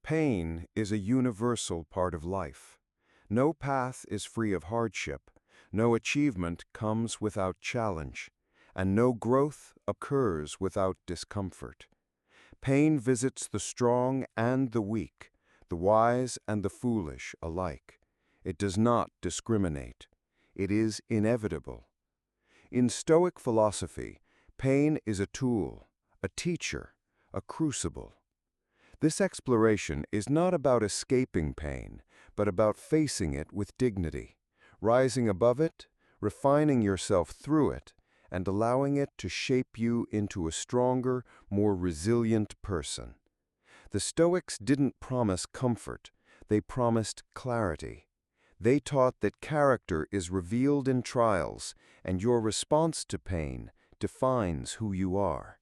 Pain is a universal part of life. No path is free of hardship, no achievement comes without challenge, and no growth occurs without discomfort. Pain visits the strong and the weak, the wise and the foolish alike. It does not discriminate. It is inevitable. In Stoic philosophy, pain is a tool, a teacher, a crucible. This exploration is not about escaping pain, but about facing it with dignity, rising above it, refining yourself through it, and allowing it to shape you into a stronger, more resilient person. The Stoics didn't promise comfort, they promised clarity. They taught that character is revealed in trials, and your response to pain defines who you are.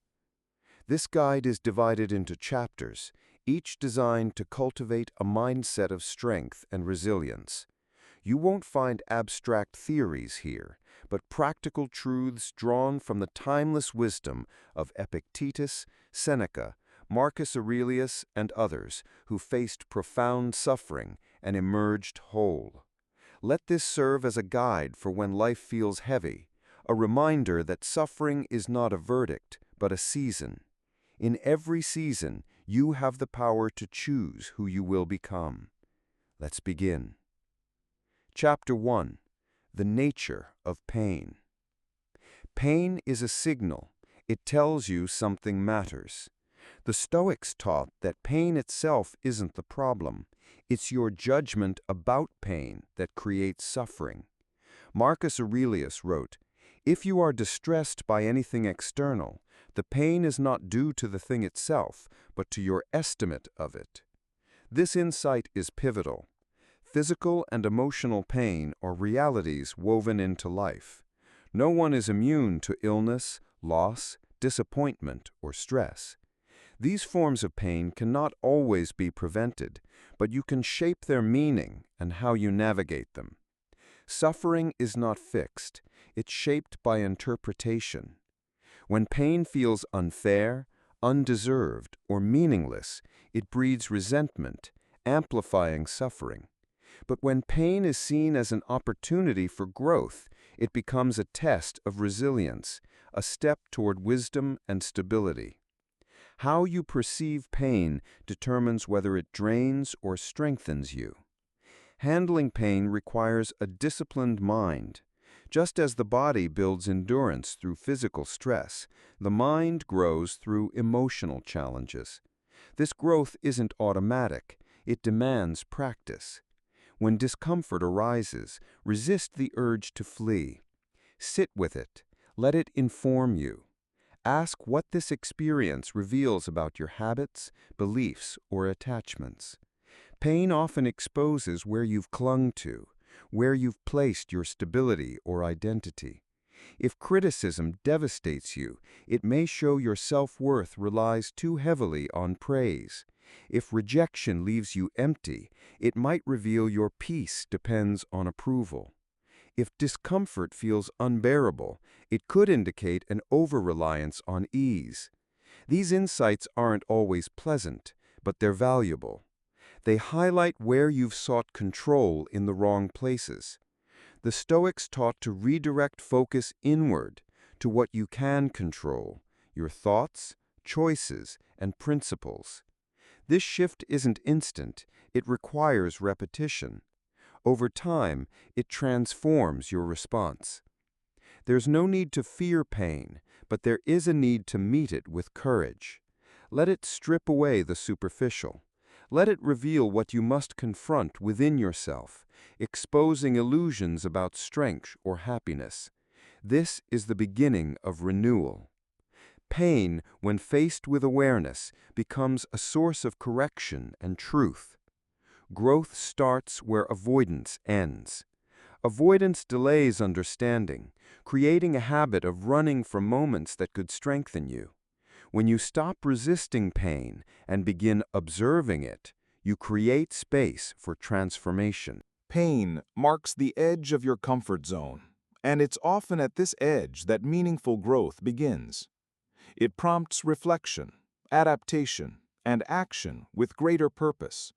This guide is divided into chapters, each designed to cultivate a mindset of strength and resilience. You won't find abstract theories here, but practical truths drawn from the timeless wisdom of Epictetus, Seneca, Marcus Aurelius, and others who faced profound suffering and emerged whole. Let this serve as a guide for when life feels heavy, a reminder that suffering is not a verdict, but a season. In every season, you have the power to choose who you will become. Let's begin. Chapter 1. The Nature of Pain. Pain is a signal. It tells you something matters. The Stoics taught that pain itself isn't the problem. It's your judgment about pain that creates suffering. Marcus Aurelius wrote, "If you are distressed by anything external, the pain is not due to the thing itself, but to your estimate of it." This insight is pivotal. Physical and emotional pain are realities woven into life. No one is immune to illness, loss, disappointment, or stress. These forms of pain cannot always be prevented, but you can shape their meaning and how you navigate them. Suffering is not fixed. It's shaped by interpretation. When pain feels unfair, undeserved, or meaningless, it breeds resentment, amplifying suffering. But when pain is seen as an opportunity for growth, it becomes a test of resilience, a step toward wisdom and stability. How you perceive pain determines whether it drains or strengthens you. Handling pain requires a disciplined mind. Just as the body builds endurance through physical stress, the mind grows through emotional challenges. This growth isn't automatic. It demands practice. When discomfort arises, resist the urge to flee. Sit with it. Let it inform you. Ask what this experience reveals about your habits, beliefs, or attachments. Pain often exposes where you've clung to, where you've placed your stability or identity. If criticism devastates you, it may show your self-worth relies too heavily on praise. If rejection leaves you empty, it might reveal your peace depends on approval. If discomfort feels unbearable, it could indicate an over-reliance on ease. These insights aren't always pleasant, but they're valuable. They highlight where you've sought control in the wrong places. The Stoics taught to redirect focus inward to what you can control, your thoughts, choices, and principles. This shift isn't instant, it requires repetition. Over time, it transforms your response. There's no need to fear pain, but there is a need to meet it with courage. Let it strip away the superficial. Let it reveal what you must confront within yourself, exposing illusions about strength or happiness. This is the beginning of renewal. Pain, when faced with awareness, becomes a source of correction and truth. Growth starts where avoidance ends. Avoidance delays understanding, creating a habit of running from moments that could strengthen you. When you stop resisting pain and begin observing it, you create space for transformation. Pain marks the edge of your comfort zone, and it's often at this edge that meaningful growth begins. It prompts reflection, adaptation, and action with greater purpose.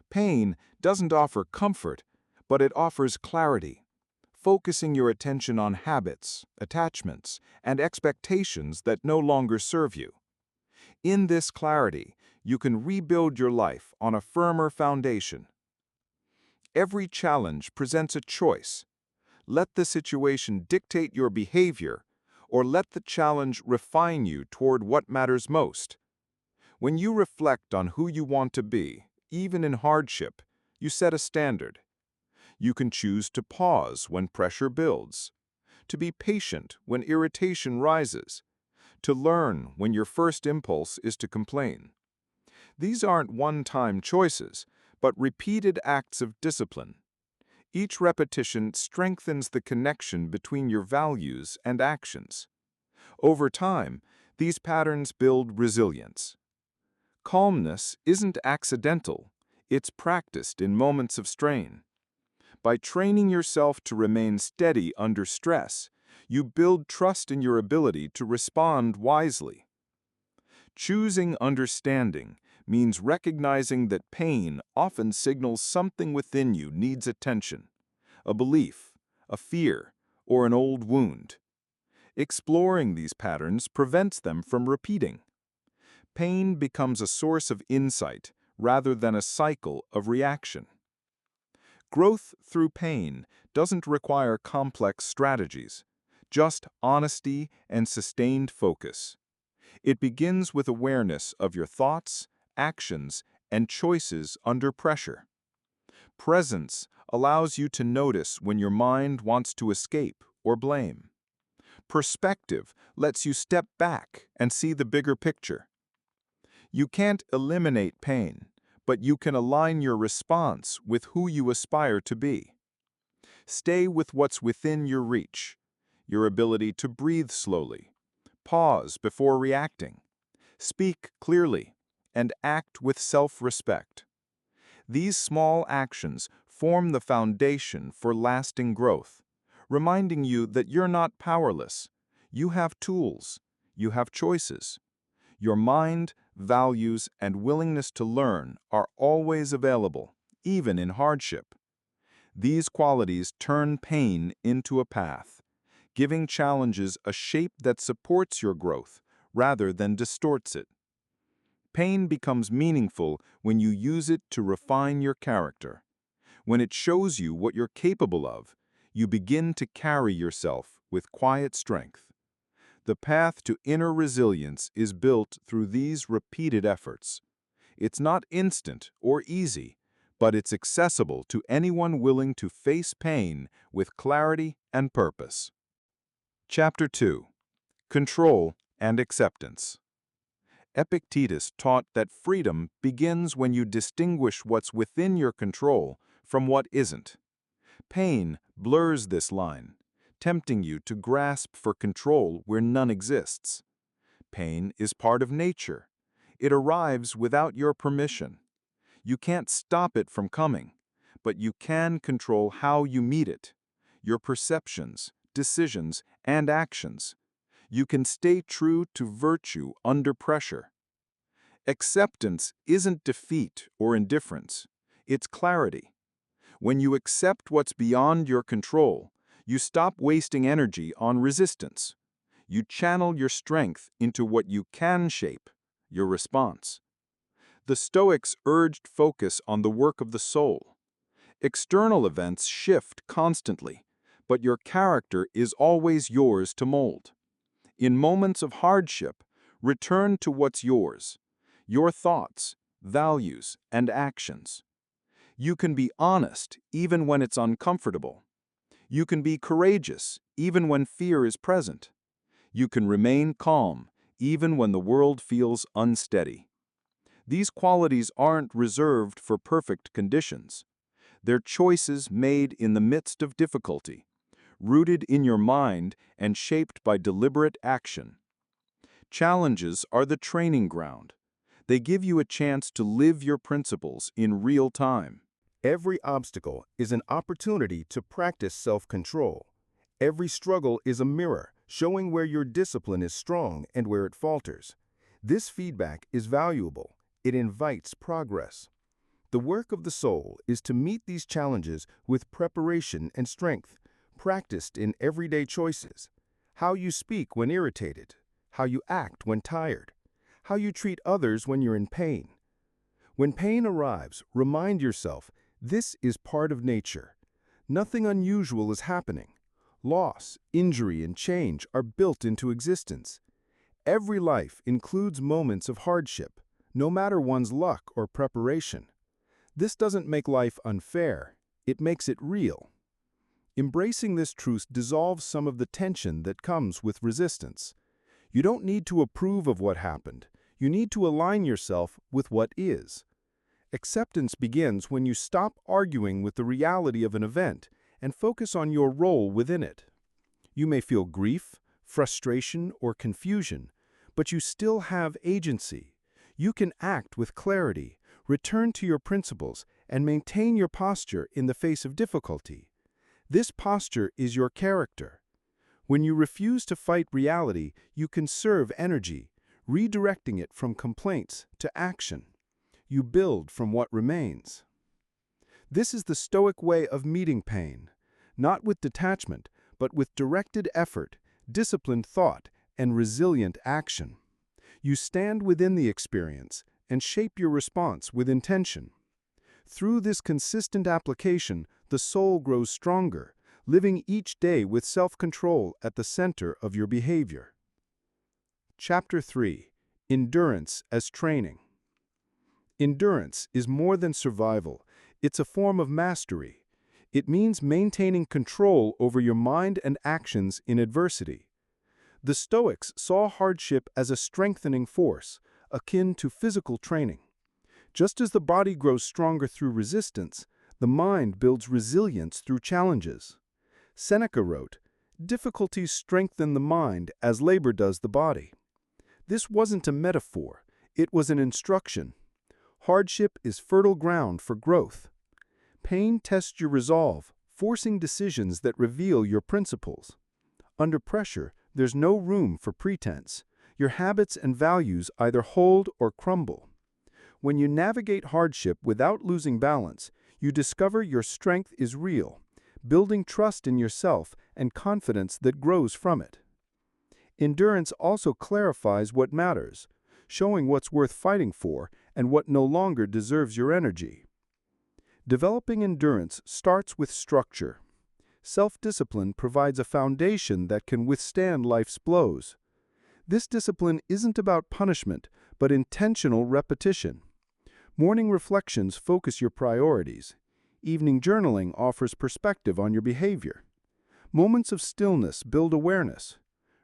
Pain doesn't offer comfort, but it offers clarity, focusing your attention on habits, attachments, and expectations that no longer serve you. In this clarity, you can rebuild your life on a firmer foundation. Every challenge presents a choice. Let the situation dictate your behavior, or let the challenge refine you toward what matters most. When you reflect on who you want to be, even in hardship, you set a standard. You can choose to pause when pressure builds, to be patient when irritation rises, to learn when your first impulse is to complain. These aren't one-time choices, but repeated acts of discipline. Each repetition strengthens the connection between your values and actions. Over time, these patterns build resilience. Calmness isn't accidental, it's practiced in moments of strain. By training yourself to remain steady under stress, you build trust in your ability to respond wisely. Choosing understanding means recognizing that pain often signals something within you needs attention, a belief, a fear, or an old wound. Exploring these patterns prevents them from repeating. Pain becomes a source of insight rather than a cycle of reaction. Growth through pain doesn't require complex strategies, just honesty and sustained focus. It begins with awareness of your thoughts, actions, and choices under pressure. Presence allows you to notice when your mind wants to escape or blame. Perspective lets you step back and see the bigger picture. You can't eliminate pain, but you can align your response with who you aspire to be. Stay with what's within your reach, your ability to breathe slowly, pause before reacting, speak clearly, and act with self-respect. These small actions form the foundation for lasting growth, reminding you that you're not powerless. You have tools, you have choices. Your mind, values, and willingness to learn are always available, even in hardship. These qualities turn pain into a path, giving challenges a shape that supports your growth rather than distorts it. Pain becomes meaningful when you use it to refine your character. When it shows you what you're capable of, you begin to carry yourself with quiet strength. The path to inner resilience is built through these repeated efforts. It's not instant or easy, but it's accessible to anyone willing to face pain with clarity and purpose. Chapter 2. Control and Acceptance. Epictetus taught that freedom begins when you distinguish what's within your control from what isn't. Pain blurs this line, tempting you to grasp for control where none exists. Pain is part of nature. It arrives without your permission. You can't stop it from coming, but you can control how you meet it, your perceptions, decisions, and actions. You can stay true to virtue under pressure. Acceptance isn't defeat or indifference. It's clarity. When you accept what's beyond your control, you stop wasting energy on resistance. You channel your strength into what you can shape, your response. The Stoics urged focus on the work of the soul. External events shift constantly, but your character is always yours to mold. In moments of hardship, return to what's yours, your thoughts, values, and actions. You can be honest even when it's uncomfortable. You can be courageous even when fear is present. You can remain calm even when the world feels unsteady. These qualities aren't reserved for perfect conditions. They're choices made in the midst of difficulty, rooted in your mind and shaped by deliberate action. Challenges are the training ground. They give you a chance to live your principles in real time. Every obstacle is an opportunity to practice self-control. Every struggle is a mirror, showing where your discipline is strong and where it falters. This feedback is valuable. It invites progress. The work of the soul is to meet these challenges with preparation and strength, practiced in everyday choices. How you speak when irritated, how you act when tired, how you treat others when you're in pain. When pain arrives, remind yourself this is part of nature. Nothing unusual is happening. Loss, injury, and change are built into existence. Every life includes moments of hardship, no matter one's luck or preparation. This doesn't make life unfair, it makes it real. Embracing this truth dissolves some of the tension that comes with resistance. You don't need to approve of what happened. You need to align yourself with what is. Acceptance begins when you stop arguing with the reality of an event and focus on your role within it. You may feel grief, frustration, or confusion, but you still have agency. You can act with clarity, return to your principles, and maintain your posture in the face of difficulty. This posture is your character. When you refuse to fight reality, you conserve energy, redirecting it from complaints to action. You build from what remains. This is the Stoic way of meeting pain, not with detachment, but with directed effort, disciplined thought, and resilient action. You stand within the experience and shape your response with intention. Through this consistent application, the soul grows stronger, living each day with self-control at the center of your behavior. Chapter 3. Endurance as Training. Endurance is more than survival. It's a form of mastery. It means maintaining control over your mind and actions in adversity. The Stoics saw hardship as a strengthening force, akin to physical training. Just as the body grows stronger through resistance, the mind builds resilience through challenges. Seneca wrote, "Difficulties strengthen the mind as labor does the body." This wasn't a metaphor, it was an instruction. Hardship is fertile ground for growth. Pain tests your resolve, forcing decisions that reveal your principles. Under pressure, there's no room for pretense. Your habits and values either hold or crumble. When you navigate hardship without losing balance, you discover your strength is real, building trust in yourself and confidence that grows from it. Endurance also clarifies what matters, showing what's worth fighting for and what no longer deserves your energy. Developing endurance starts with structure. Self-discipline provides a foundation that can withstand life's blows. This discipline isn't about punishment, but intentional repetition. Morning reflections focus your priorities. Evening journaling offers perspective on your behavior. Moments of stillness build awareness.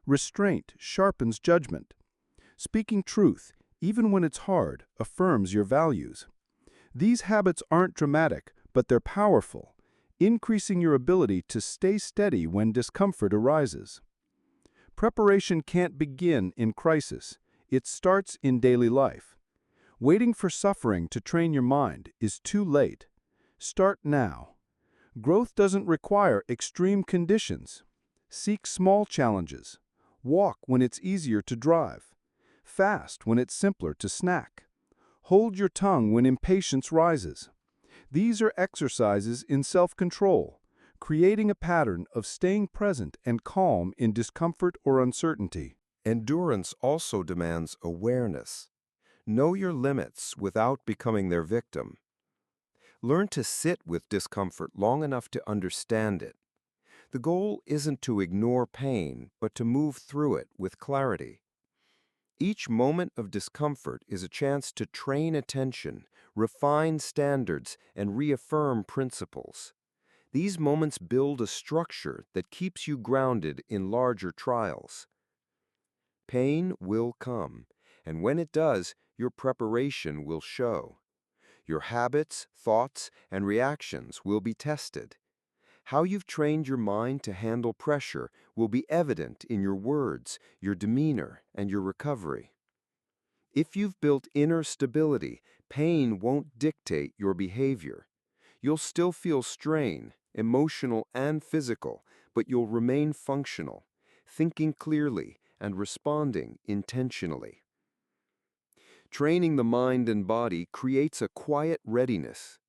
Restraint sharpens judgment. Speaking truth, even when it's hard, affirms your values. These habits aren't dramatic, but they're powerful, increasing your ability to stay steady when discomfort arises. Preparation can't begin in crisis. It starts in daily life. Waiting for suffering to train your mind is too late. Start now. Growth doesn't require extreme conditions. Seek small challenges. Walk when it's easier to drive. Fast when it's simpler to snack. Hold your tongue when impatience rises. These are exercises in self-control, creating a pattern of staying present and calm in discomfort or uncertainty. Endurance also demands awareness. Know your limits without becoming their victim. Learn to sit with discomfort long enough to understand it. The goal isn't to ignore pain, but to move through it with clarity. Each moment of discomfort is a chance to train attention, refine standards, and reaffirm principles. These moments build a structure that keeps you grounded in larger trials. Pain will come, and when it does, your preparation will show. Your habits, thoughts, and reactions will be tested. How you've trained your mind to handle pressure will be evident in your words, your demeanor, and your recovery. If you've built inner stability, pain won't dictate your behavior. You'll still feel strain, emotional and physical, but you'll remain functional, thinking clearly and responding intentionally. Training the mind and body creates a quiet readiness.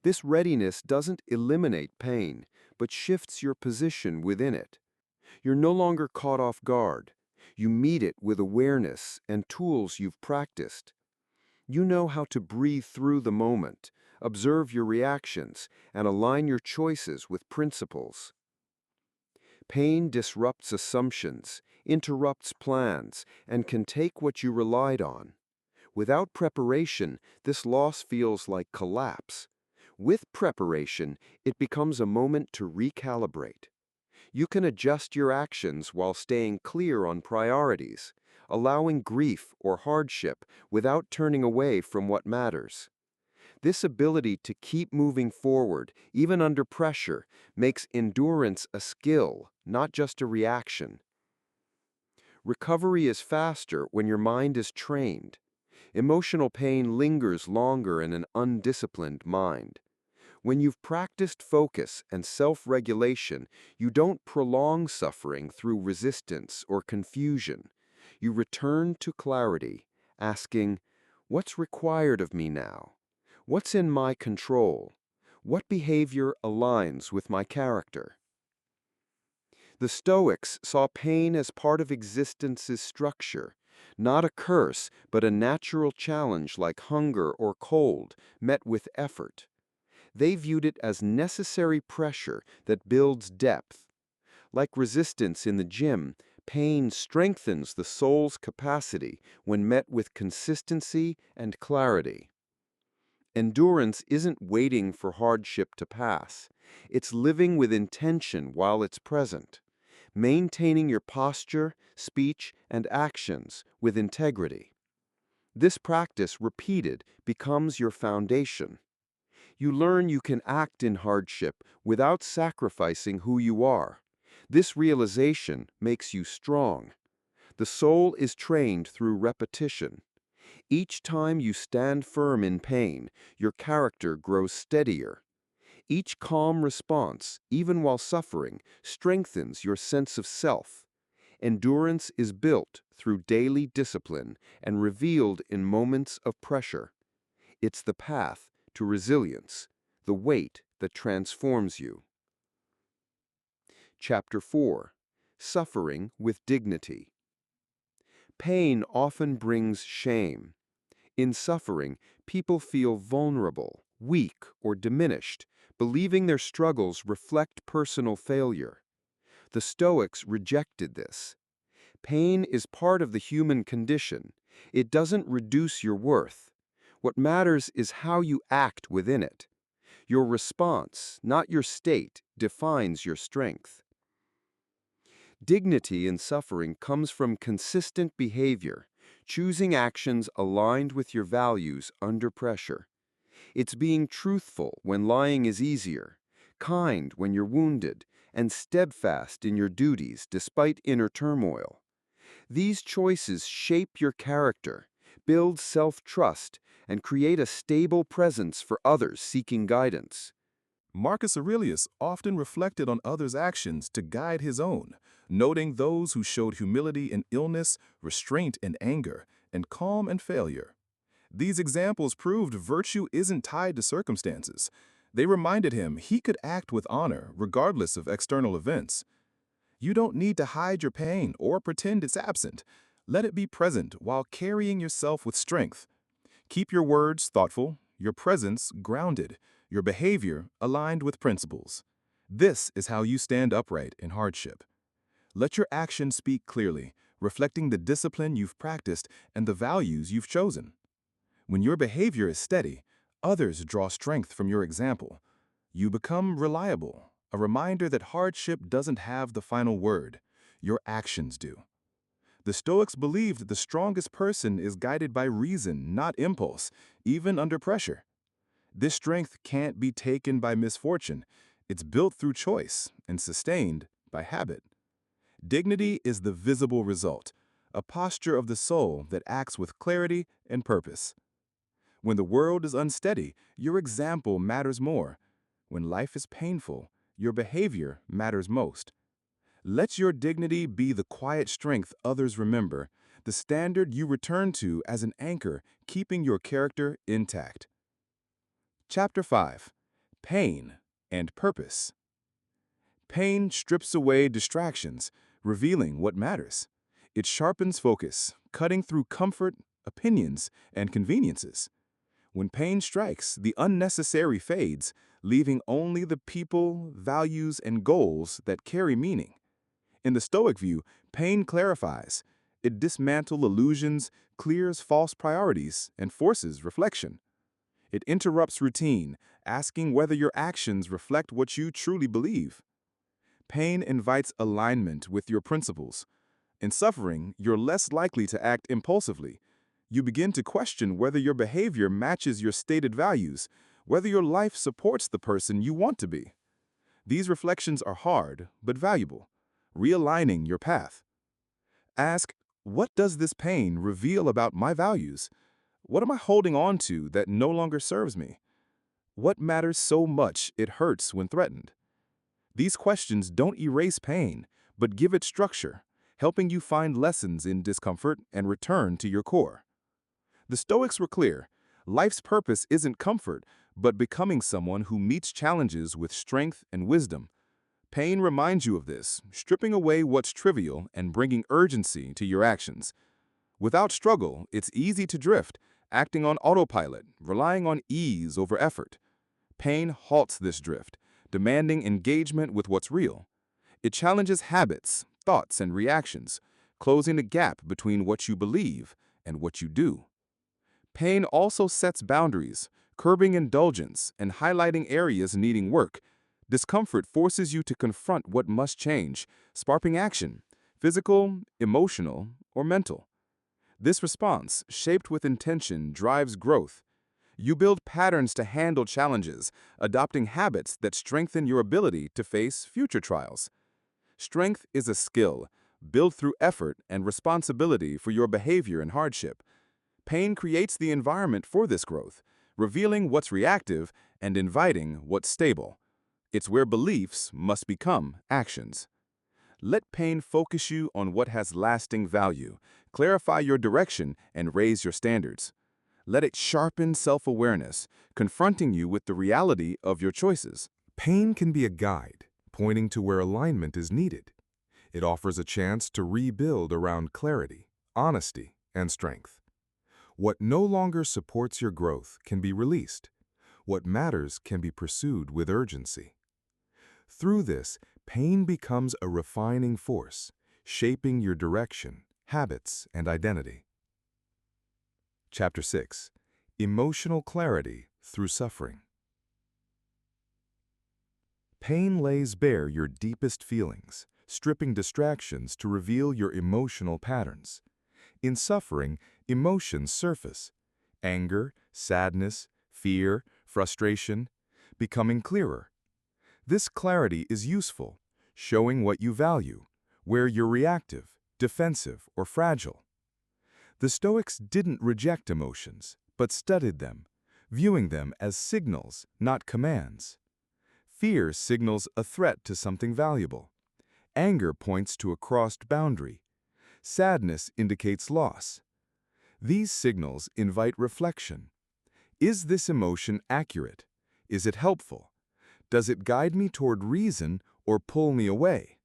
This readiness doesn't eliminate pain, but shifts your position within it. You're no longer caught off guard. You meet it with awareness and tools you've practiced. You know how to breathe through the moment, observe your reactions, and align your choices with principles. Pain disrupts assumptions, interrupts plans, and can take what you relied on. Without preparation, this loss feels like collapse. With preparation, it becomes a moment to recalibrate. You can adjust your actions while staying clear on priorities, allowing grief or hardship without turning away from what matters. This ability to keep moving forward, even under pressure, makes endurance a skill, not just a reaction. Recovery is faster when your mind is trained. Emotional pain lingers longer in an undisciplined mind. When you've practiced focus and self-regulation, you don't prolong suffering through resistance or confusion. You return to clarity, asking, "What's required of me now? What's in my control? What behavior aligns with my character?" The Stoics saw pain as part of existence's structure, not a curse, but a natural challenge like hunger or cold, met with effort. They viewed it as necessary pressure that builds depth. Like resistance in the gym, pain strengthens the soul's capacity when met with consistency and clarity. Endurance isn't waiting for hardship to pass. It's living with intention while it's present, maintaining your posture, speech, and actions with integrity. This practice, repeated, becomes your foundation. You learn you can act in hardship without sacrificing who you are. This realization makes you strong. The soul is trained through repetition. Each time you stand firm in pain, your character grows steadier. Each calm response, even while suffering, strengthens your sense of self. Endurance is built through daily discipline and revealed in moments of pressure. It's the path to resilience, the weight that transforms you. Chapter 4. Suffering with Dignity. Pain often brings shame. In suffering, people feel vulnerable, weak, or diminished, believing their struggles reflect personal failure. The Stoics rejected this. Pain is part of the human condition. It doesn't reduce your worth. What matters is how you act within it. Your response, not your state, defines your strength. Dignity in suffering comes from consistent behavior, choosing actions aligned with your values under pressure. It's being truthful when lying is easier, kind when you're wounded, and steadfast in your duties despite inner turmoil. These choices shape your character, build self-trust, and create a stable presence for others seeking guidance. Marcus Aurelius often reflected on others' actions to guide his own, noting those who showed humility in illness, restraint in anger, and calm in failure. These examples proved virtue isn't tied to circumstances. They reminded him he could act with honor regardless of external events. You don't need to hide your pain or pretend it's absent. Let it be present while carrying yourself with strength. Keep your words thoughtful, your presence grounded, your behavior aligned with principles. This is how you stand upright in hardship. Let your actions speak clearly, reflecting the discipline you've practiced and the values you've chosen. When your behavior is steady, others draw strength from your example. You become reliable, a reminder that hardship doesn't have the final word. Your actions do. The Stoics believed that the strongest person is guided by reason, not impulse, even under pressure. This strength can't be taken by misfortune. It's built through choice and sustained by habit. Dignity is the visible result, a posture of the soul that acts with clarity and purpose. When the world is unsteady, your example matters more. When life is painful, your behavior matters most. Let your dignity be the quiet strength others remember, the standard you return to as an anchor, keeping your character intact. Chapter 5. Pain and Purpose. Pain strips away distractions, revealing what matters. It sharpens focus, cutting through comfort, opinions, and conveniences. When pain strikes, the unnecessary fades, leaving only the people, values, and goals that carry meaning. In the Stoic view, pain clarifies. It dismantles illusions, clears false priorities, and forces reflection. It interrupts routine, asking whether your actions reflect what you truly believe. Pain invites alignment with your principles. In suffering, you're less likely to act impulsively. You begin to question whether your behavior matches your stated values, whether your life supports the person you want to be. These reflections are hard, but valuable, realigning your path. Ask, what does this pain reveal about my values? What am I holding on to that no longer serves me? What matters so much it hurts when threatened? These questions don't erase pain, but give it structure, helping you find lessons in discomfort and return to your core. The Stoics were clear. Life's purpose isn't comfort, but becoming someone who meets challenges with strength and wisdom. Pain reminds you of this, stripping away what's trivial and bringing urgency to your actions. Without struggle, it's easy to drift, acting on autopilot, relying on ease over effort. Pain halts this drift, demanding engagement with what's real. It challenges habits, thoughts, and reactions, closing the gap between what you believe and what you do. Pain also sets boundaries, curbing indulgence and highlighting areas needing work. Discomfort forces you to confront what must change, sparking action, physical, emotional, or mental. This response, shaped with intention, drives growth. You build patterns to handle challenges, adopting habits that strengthen your ability to face future trials. Strength is a skill, built through effort and responsibility for your behavior in hardship. Pain creates the environment for this growth, revealing what's reactive and inviting what's stable. It's where beliefs must become actions. Let pain focus you on what has lasting value, clarify your direction, and raise your standards. Let it sharpen self-awareness, confronting you with the reality of your choices. Pain can be a guide, pointing to where alignment is needed. It offers a chance to rebuild around clarity, honesty, and strength. What no longer supports your growth can be released. What matters can be pursued with urgency. Through this, pain becomes a refining force, shaping your direction, habits, and identity. Chapter 6. Emotional Clarity Through Suffering. Pain lays bare your deepest feelings, stripping distractions to reveal your emotional patterns. In suffering, emotions surface: anger, sadness, fear, frustration, becoming clearer. This clarity is useful, showing what you value, where you're reactive, defensive, or fragile. The Stoics didn't reject emotions, but studied them, viewing them as signals, not commands. Fear signals a threat to something valuable. Anger points to a crossed boundary. Sadness indicates loss. These signals invite reflection. Is this emotion accurate? Is it helpful? Does it guide me toward reason or pull me away?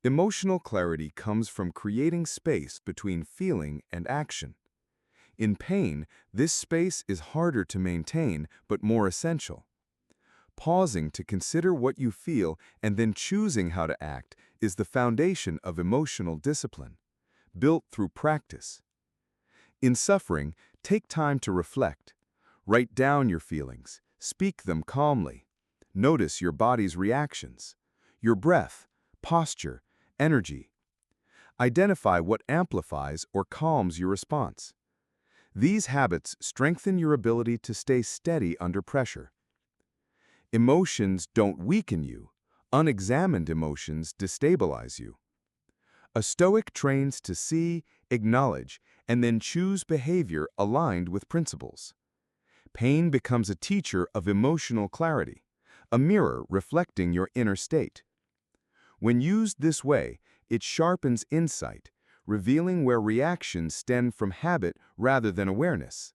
Emotional clarity comes from creating space between feeling and action. In pain, this space is harder to maintain but more essential. Pausing to consider what you feel and then choosing how to act is the foundation of emotional discipline, built through practice. In suffering, take time to reflect. Write down your feelings, speak them calmly. Notice your body's reactions, your breath, posture, energy. Identify what amplifies or calms your response. These habits strengthen your ability to stay steady under pressure. Emotions don't weaken you. Unexamined emotions destabilize you. A Stoic trains to see, acknowledge, and then choose behavior aligned with principles. Pain becomes a teacher of emotional clarity, a mirror reflecting your inner state. When used this way, it sharpens insight, revealing where reactions stem from habit rather than awareness.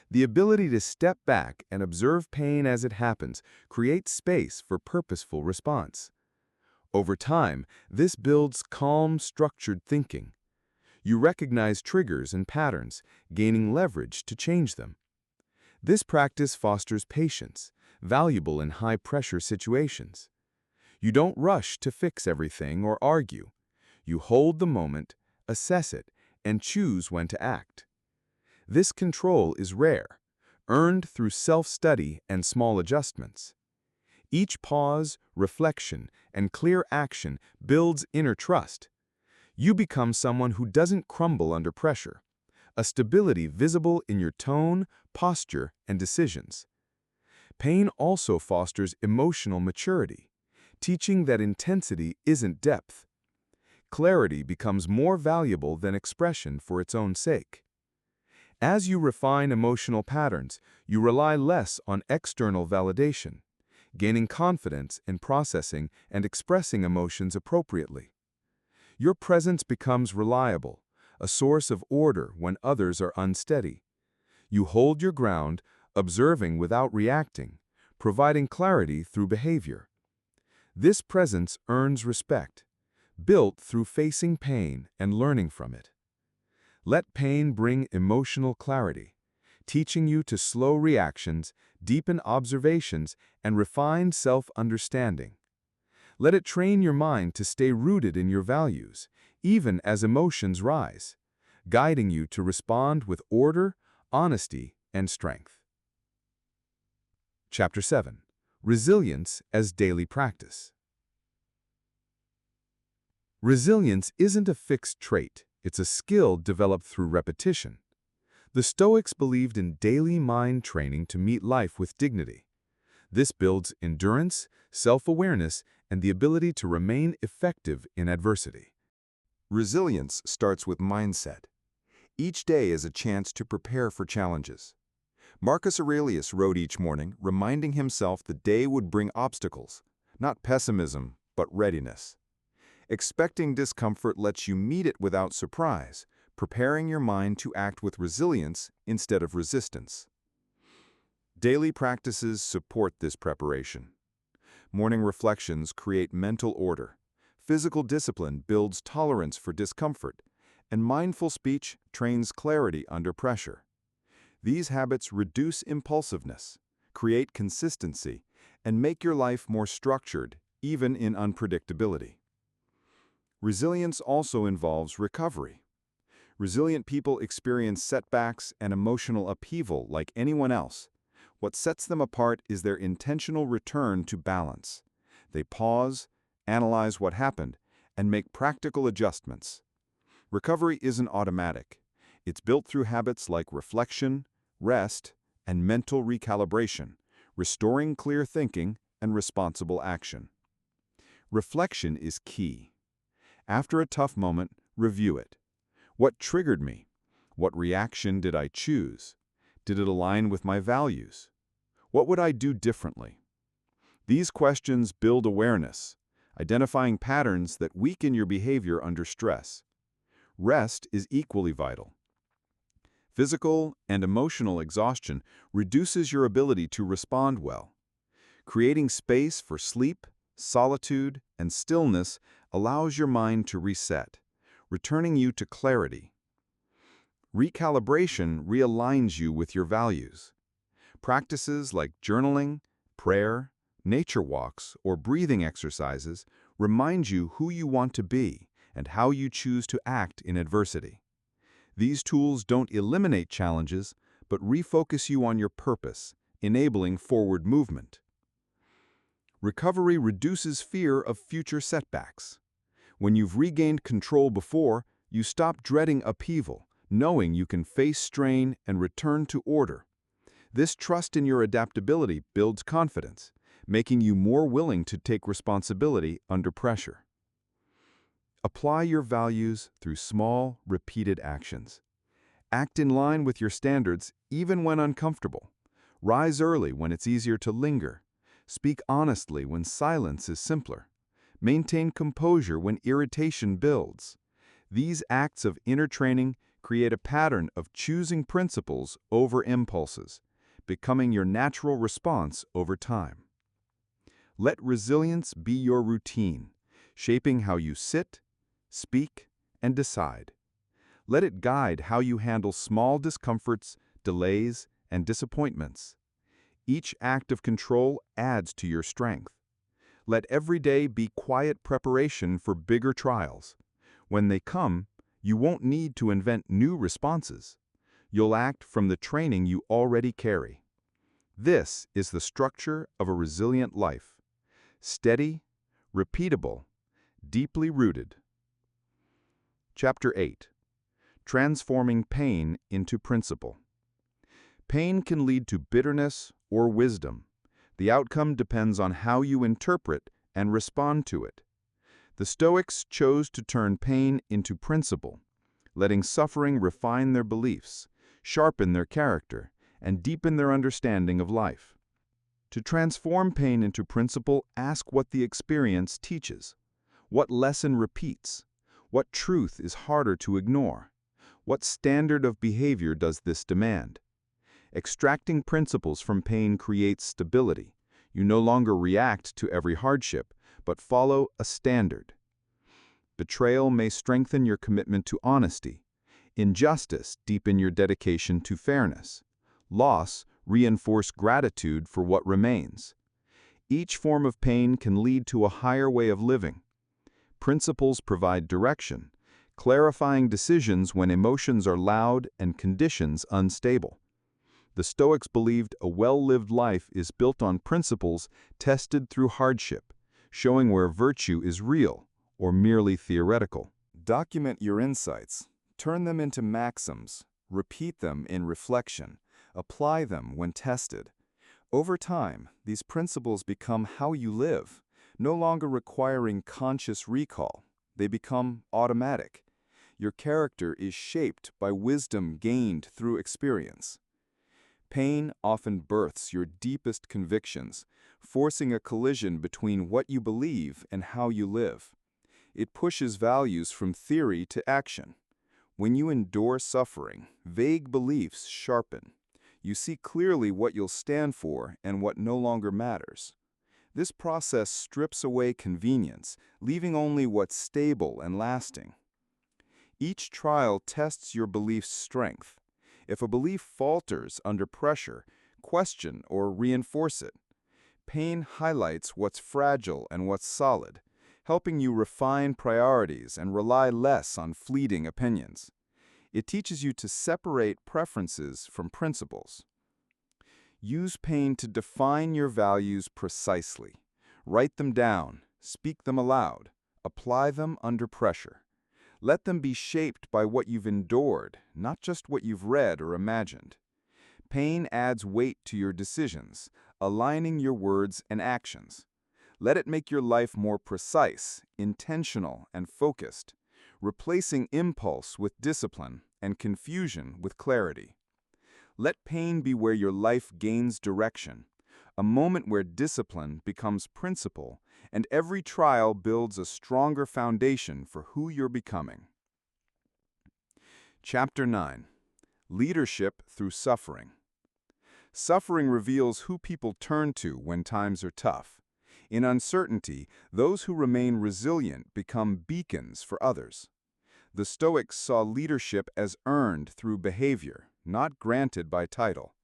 The ability to step back and observe pain as it happens creates space for purposeful response. Over time, this builds calm, structured thinking. You recognize triggers and patterns, gaining leverage to change them. This practice fosters patience, valuable in high-pressure situations. You don't rush to fix everything or argue. You hold the moment, assess it, and choose when to act. This control is rare, earned through self-study and small adjustments. Each pause, reflection, and clear action builds inner trust. You become someone who doesn't crumble under pressure, a stability visible in your tone, posture, and decisions. Pain also fosters emotional maturity, teaching that intensity isn't depth. Clarity becomes more valuable than expression for its own sake. As you refine emotional patterns, you rely less on external validation, gaining confidence in processing and expressing emotions appropriately. Your presence becomes reliable, a source of order when others are unsteady. You hold your ground, observing without reacting, providing clarity through behavior. This presence earns respect, built through facing pain and learning from it. Let pain bring emotional clarity, teaching you to slow reactions, deepen observations, and refine self-understanding. Let it train your mind to stay rooted in your values, even as emotions rise, guiding you to respond with order, honesty, and strength. Chapter 7. Resilience as Daily Practice. Resilience isn't a fixed trait, it's a skill developed through repetition. The Stoics believed in daily mind training to meet life with dignity. This builds endurance, self-awareness, and the ability to remain effective in adversity. Resilience starts with mindset. Each day is a chance to prepare for challenges. Marcus Aurelius wrote each morning, reminding himself the day would bring obstacles, not pessimism, but readiness. Expecting discomfort lets you meet it without surprise, preparing your mind to act with resilience instead of resistance. Daily practices support this preparation. Morning reflections create mental order. Physical discipline builds tolerance for discomfort, and mindful speech trains clarity under pressure. These habits reduce impulsiveness, create consistency, and make your life more structured, even in unpredictability. Resilience also involves recovery. Resilient people experience setbacks and emotional upheaval like anyone else. What sets them apart is their intentional return to balance. They pause, analyze what happened, and make practical adjustments. Recovery isn't automatic. It's built through habits like reflection, rest, and mental recalibration, restoring clear thinking and responsible action. Reflection is key. After a tough moment, review it. What triggered me? What reaction did I choose? Did it align with my values? What would I do differently? These questions build awareness, identifying patterns that weaken your behavior under stress. Rest is equally vital. Physical and emotional exhaustion reduces your ability to respond well. Creating space for sleep, solitude, and stillness allows your mind to reset, returning you to clarity. Recalibration realigns you with your values. Practices like journaling, prayer, nature walks, or breathing exercises remind you who you want to be and how you choose to act in adversity. These tools don't eliminate challenges, but refocus you on your purpose, enabling forward movement. Recovery reduces fear of future setbacks. When you've regained control before, you stop dreading upheaval, knowing you can face strain and return to order. This trust in your adaptability builds confidence, making you more willing to take responsibility under pressure. Apply your values through small, repeated actions. Act in line with your standards even when uncomfortable. Rise early when it's easier to linger. Speak honestly when silence is simpler. Maintain composure when irritation builds. These acts of inner training create a pattern of choosing principles over impulses, becoming your natural response over time. Let resilience be your routine, shaping how you sit, speak, and decide. Let it guide how you handle small discomforts, delays, and disappointments. Each act of control adds to your strength. Let every day be quiet preparation for bigger trials. When they come, you won't need to invent new responses. You'll act from the training you already carry. This is the structure of a resilient life. Steady, repeatable, deeply rooted. Chapter 8. Transforming pain into principle. Pain can lead to bitterness or wisdom. The outcome depends on how you interpret and respond to it. The Stoics chose to turn pain into principle, letting suffering refine their beliefs, sharpen their character, and deepen their understanding of life. To transform pain into principle, ask what the experience teaches. What lesson repeats? What truth is harder to ignore? What standard of behavior does this demand? Extracting principles from pain creates stability. You no longer react to every hardship, but follow a standard. Betrayal may strengthen your commitment to honesty. Injustice deepen your dedication to fairness. Loss reinforce gratitude for what remains. Each form of pain can lead to a higher way of living. Principles provide direction, clarifying decisions when emotions are loud and conditions unstable. The Stoics believed a well-lived life is built on principles tested through hardship, showing where virtue is real or merely theoretical. Document your insights. Turn them into maxims. Repeat them in reflection. Apply them when tested. Over time, these principles become how you live, no longer requiring conscious recall. They become automatic. Your character is shaped by wisdom gained through experience. Pain often births your deepest convictions, forcing a collision between what you believe and how you live. It pushes values from theory to action. When you endure suffering, vague beliefs sharpen. You see clearly what you'll stand for and what no longer matters. This process strips away convenience, leaving only what's stable and lasting. Each trial tests your belief's strength. If a belief falters under pressure, question or reinforce it. Pain highlights what's fragile and what's solid, helping you refine priorities and rely less on fleeting opinions. It teaches you to separate preferences from principles. Use pain to define your values precisely. Write them down, speak them aloud, apply them under pressure. Let them be shaped by what you've endured, not just what you've read or imagined. Pain adds weight to your decisions, aligning your words and actions. Let it make your life more precise, intentional, and focused, replacing impulse with discipline and confusion with clarity. Let pain be where your life gains direction, a moment where discipline becomes principle, and every trial builds a stronger foundation for who you're becoming. Chapter 9. Leadership through suffering. Suffering reveals who people turn to when times are tough. In uncertainty, those who remain resilient become beacons for others. The Stoics saw leadership as earned through behavior, not granted by title.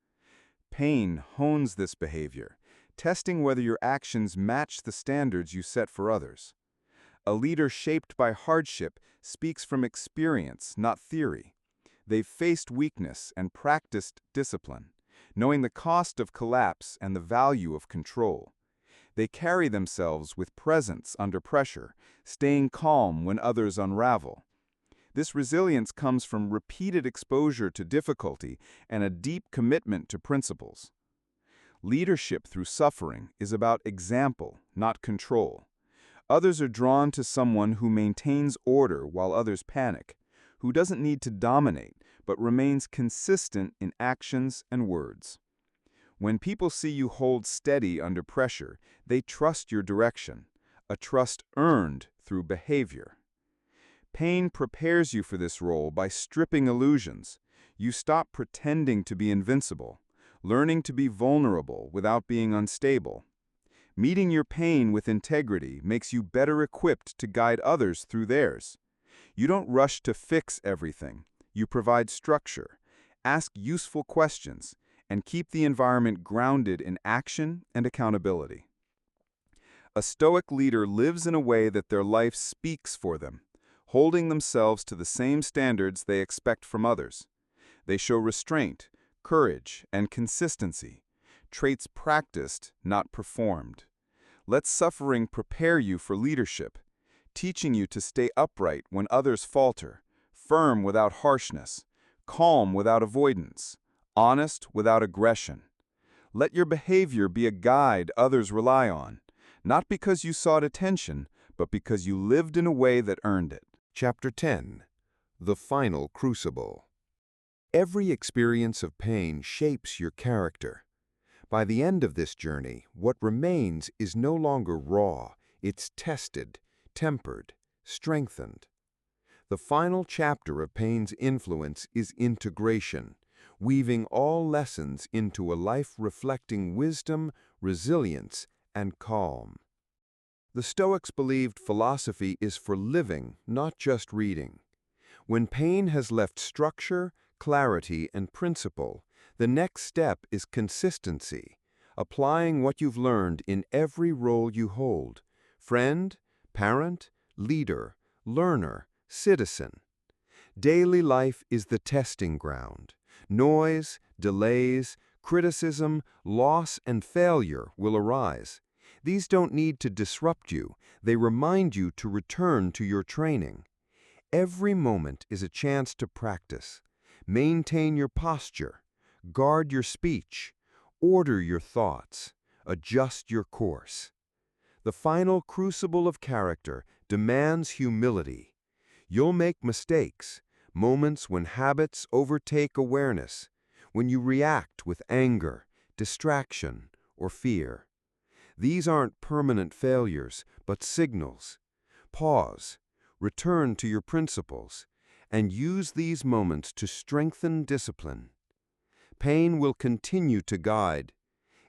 Pain hones this behavior, testing whether your actions match the standards you set for others. A leader shaped by hardship speaks from experience, not theory. They've faced weakness and practiced discipline, knowing the cost of collapse and the value of control. They carry themselves with presence under pressure, staying calm when others unravel. This resilience comes from repeated exposure to difficulty and a deep commitment to principles. Leadership through suffering is about example, not control. Others are drawn to someone who maintains order while others panic, who doesn't need to dominate, but remains consistent in actions and words. When people see you hold steady under pressure, they trust your direction, a trust earned through behavior. Pain prepares you for this role by stripping illusions. You stop pretending to be invincible, learning to be vulnerable without being unstable. Meeting your pain with integrity makes you better equipped to guide others through theirs. You don't rush to fix everything. You provide structure, ask useful questions, and keep the environment grounded in action and accountability. A Stoic leader lives in a way that their life speaks for them, holding themselves to the same standards they expect from others. They show restraint, courage, and consistency, traits practiced, not performed. Let suffering prepare you for leadership, teaching you to stay upright when others falter, firm without harshness, calm without avoidance, honest without aggression. Let your behavior be a guide others rely on, not because you sought attention, but because you lived in a way that earned it. Chapter 10. The Final Crucible. Every experience of pain shapes your character. By the end of this journey, what remains is no longer raw, it's tested, tempered, strengthened. The final chapter of pain's influence is integration, weaving all lessons into a life reflecting wisdom, resilience, and calm. The Stoics believed philosophy is for living, not just reading. When pain has left structure, clarity, and principle, the next step is consistency, applying what you've learned in every role you hold: friend, parent, leader, learner, citizen. Daily life is the testing ground. Noise, delays, criticism, loss, and failure will arise. These don't need to disrupt you. They remind you to return to your training. Every moment is a chance to practice. Maintain your posture, guard your speech, order your thoughts, adjust your course. The final crucible of character demands humility. You'll make mistakes, moments when habits overtake awareness, when you react with anger, distraction, or fear. These aren't permanent failures, but signals. Pause, return to your principles, and use these moments to strengthen discipline. Pain will continue to guide.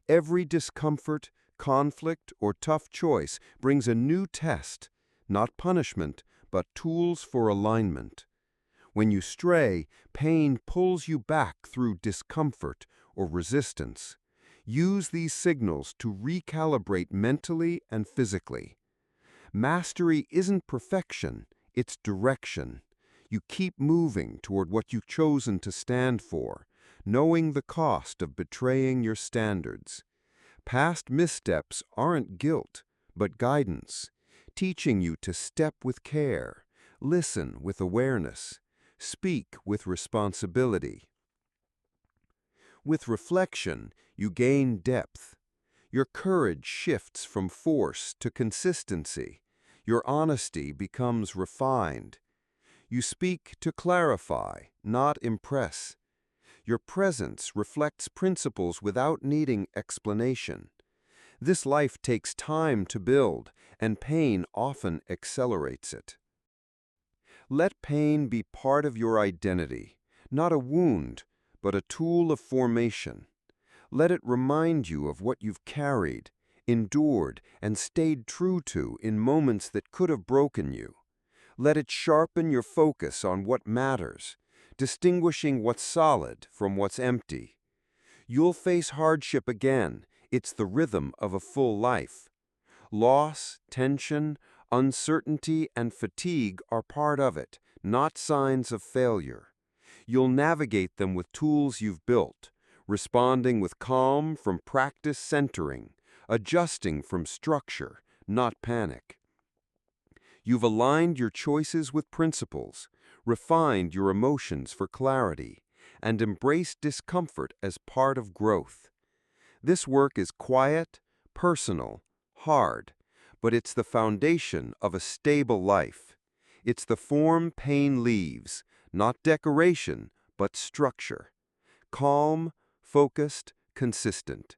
Every discomfort, conflict, or tough choice brings a new test, not punishment, but tools for alignment. When you stray, pain pulls you back through discomfort or resistance. Use these signals to recalibrate mentally and physically. Mastery isn't perfection, it's direction. You keep moving toward what you've chosen to stand for, knowing the cost of betraying your standards. Past missteps aren't guilt, but guidance, teaching you to step with care, listen with awareness, speak with responsibility. With reflection, you gain depth. Your courage shifts from force to consistency. Your honesty becomes refined. You speak to clarify, not impress. Your presence reflects principles without needing explanation. This life takes time to build, and pain often accelerates it. Let pain be part of your identity, not a wound, but a tool of formation. Let it remind you of what you've carried, endured, and stayed true to in moments that could have broken you. Let it sharpen your focus on what matters, distinguishing what's solid from what's empty. You'll face hardship again. It's the rhythm of a full life. Loss, tension, uncertainty, and fatigue are part of it, not signs of failure. You'll navigate them with tools you've built, responding with calm from practice centering, adjusting from structure, not panic. You've aligned your choices with principles, refined your emotions for clarity, and embraced discomfort as part of growth. This work is quiet, personal, hard, but it's the foundation of a stable life. It's the form pain leaves, not decoration, but structure. Calm, focused, consistent.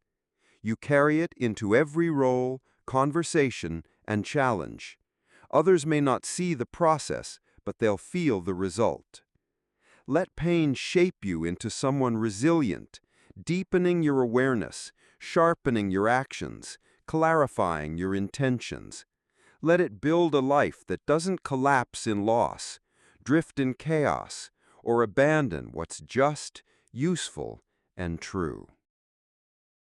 You carry it into every role, conversation, and challenge. Others may not see the process, but they'll feel the result. Let pain shape you into someone resilient, deepening your awareness, sharpening your actions, clarifying your intentions. Let it build a life that doesn't collapse in loss, drift in chaos, or abandon what's just, useful, and true.